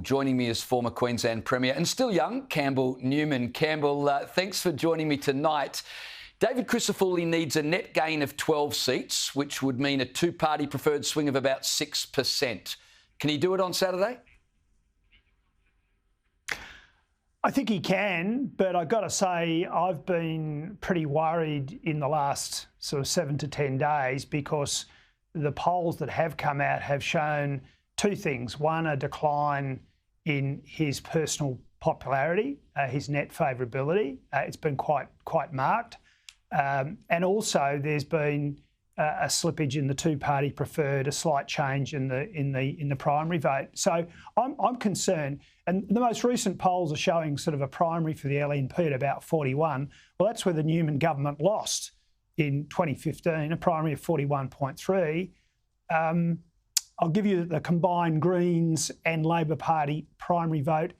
Joining me is former Queensland Premier and still young, Campbell Newman. Campbell, thanks for joining me tonight. David Crisafulli needs a net gain of 12 seats, which would mean a two-party preferred swing of about 6%. Can he do it on Saturday? I think he can, but I've got to say I've been pretty worried in the last sort of 7 to 10 days because the polls that have come out have shown two things. One, a decline in his personal popularity, his net favourability. It's been quite marked. And also there's been a slippage in the two-party preferred, a slight change in the primary vote. So I'm concerned. And the most recent polls are showing sort of a primary for the LNP at about 41. Well, that's where the Newman government lost in 2015, a primary of 41.3. I'll give you the combined Greens and Labor Party primary vote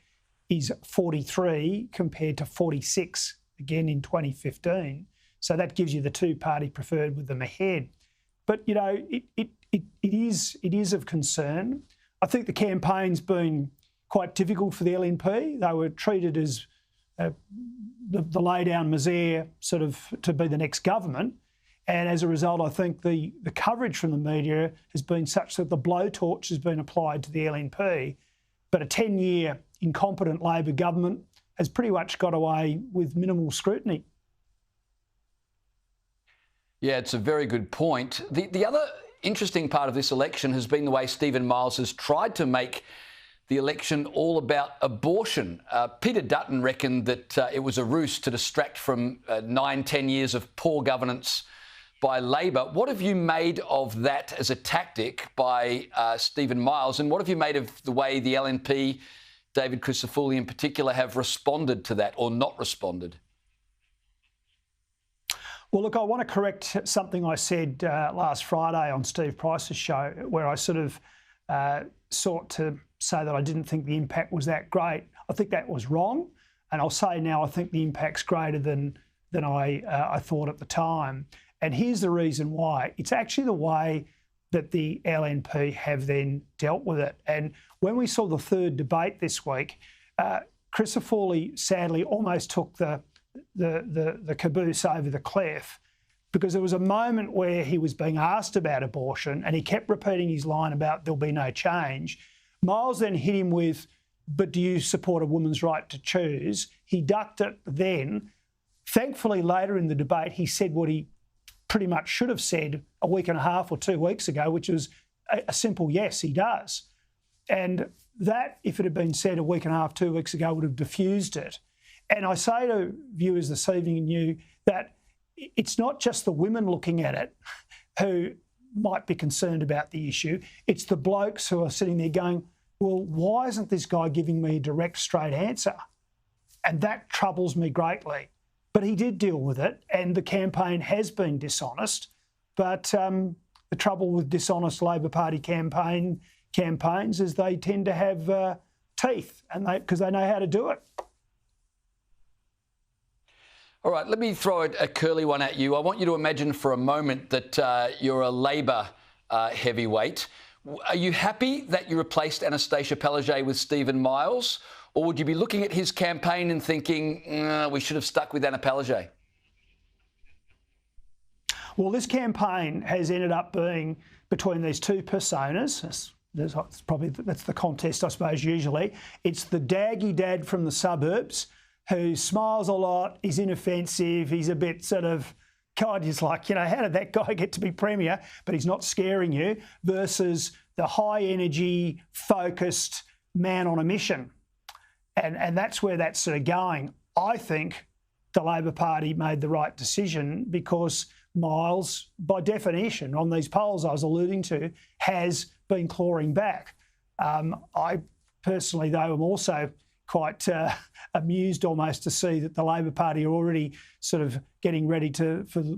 is 43 compared to 46 again in 2015. So that gives you the two-party preferred with them ahead. But, you know, it is of concern. I think the campaign's been quite difficult for the LNP. They were treated as the lay-down misère sort of to be the next government. And as a result, I think the coverage from the media has been such that the blowtorch has been applied to the LNP. But a 10-year incompetent Labor government has pretty much got away with minimal scrutiny. Yeah, it's a very good point. The other interesting part of this election has been the way Stephen Miles has tried to make the election all about abortion. Peter Dutton reckoned that it was a ruse to distract from 9-10 years of poor governance by Labor. What have you made of that as a tactic by Stephen Miles, and what have you made of the way the LNP, David Crisafulli in particular, have responded to that or not responded? Well, look, I want to correct something I said last Friday on Steve Price's show, where I sort of sought to say that I didn't think the impact was that great. I think that was wrong, and I'll say now I think the impact's greater than I thought at the time. And here's the reason why. It's actually the way that the LNP have then dealt with it. And when we saw the third debate this week, Crisafulli sadly almost took the caboose over the cliff, because there was a moment where he was being asked about abortion and he kept repeating his line about there'll be no change. Miles then hit him with, but do you support a woman's right to choose? He ducked it then. Thankfully, later in the debate, he said what he pretty much should have said a week and a half or 2 weeks ago, which was a simple yes, he does. And that, if it had been said a week and a half, 2 weeks ago, would have diffused it. And I say to viewers this evening and you that it's not just the women looking at it who might be concerned about the issue. It's the blokes who are sitting there going, well, why isn't this guy giving me a direct, straight answer? And that troubles me greatly. But he did deal with it, and the campaign has been dishonest. But the trouble with dishonest Labor Party campaigns is they tend to have teeth, and because they know how to do it. All right, let me throw a curly one at you. I want you to imagine for a moment that you're a Labor heavyweight. Are you happy that you replaced Anastasia Palaszczuk with Stephen Miles? Or would you be looking at his campaign and thinking, we should have stuck with Anna Palaszczuk? Well, this campaign has ended up being between these two personas. That's the contest, I suppose, usually. It's the daggy dad from the suburbs who smiles a lot, is inoffensive, he's a bit sort of, God, he's like, you know, how did that guy get to be Premier? But he's not scaring you, versus the high energy, focused man on a mission. And that's where that's sort of going. I think the Labor Party made the right decision because Miles, by definition, on these polls I was alluding to, has been clawing back. I personally, though, am also quite amused almost to see that the Labor Party are already sort of getting ready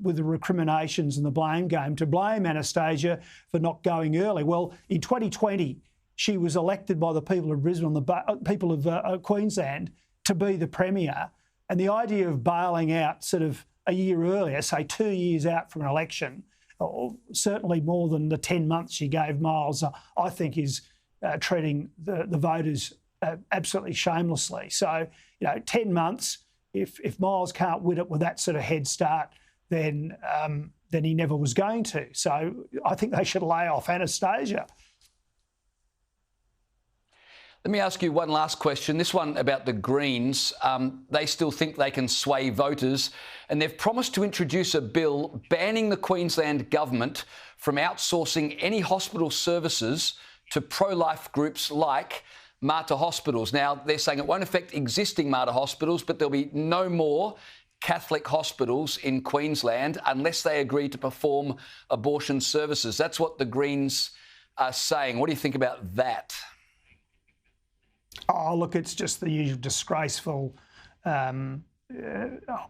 with the recriminations and the blame game to blame Anastasia for not going early. Well, in 2020, she was elected by the people of Brisbane, the people of Queensland, to be the Premier. And the idea of bailing out sort of a year earlier, say 2 years out from an election, or certainly more than the 10 months she gave Miles, I think is treating the voters absolutely shamelessly. So, 10 months, if Miles can't win it with that sort of head start, then he never was going to. So I think they should lay off Anastasia. Let me ask you one last question. This one about the Greens. They still think they can sway voters, and they've promised to introduce a bill banning the Queensland government from outsourcing any hospital services to pro-life groups like Mater hospitals. Now, they're saying it won't affect existing Mater hospitals, but there'll be no more Catholic hospitals in Queensland unless they agree to perform abortion services. That's what the Greens are saying. What do you think about that? Oh, look, it's just the usual disgraceful,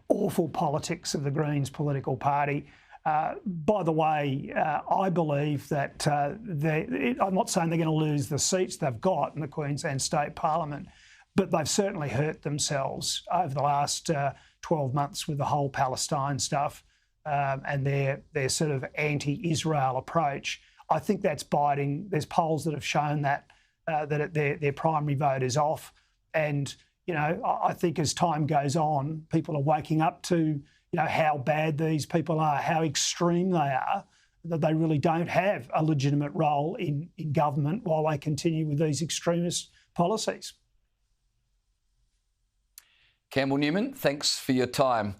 awful politics of the Greens political party. By the way, I believe that I'm not saying they're going to lose the seats they've got in the Queensland State Parliament, but they've certainly hurt themselves over the last 12 months with the whole Palestine stuff and their sort of anti-Israel approach. I think that's biting. There's polls that have shown that their primary vote is off. And, I think as time goes on, people are waking up to, how bad these people are, how extreme they are, that they really don't have a legitimate role in government while they continue with these extremist policies. Campbell Newman, thanks for your time.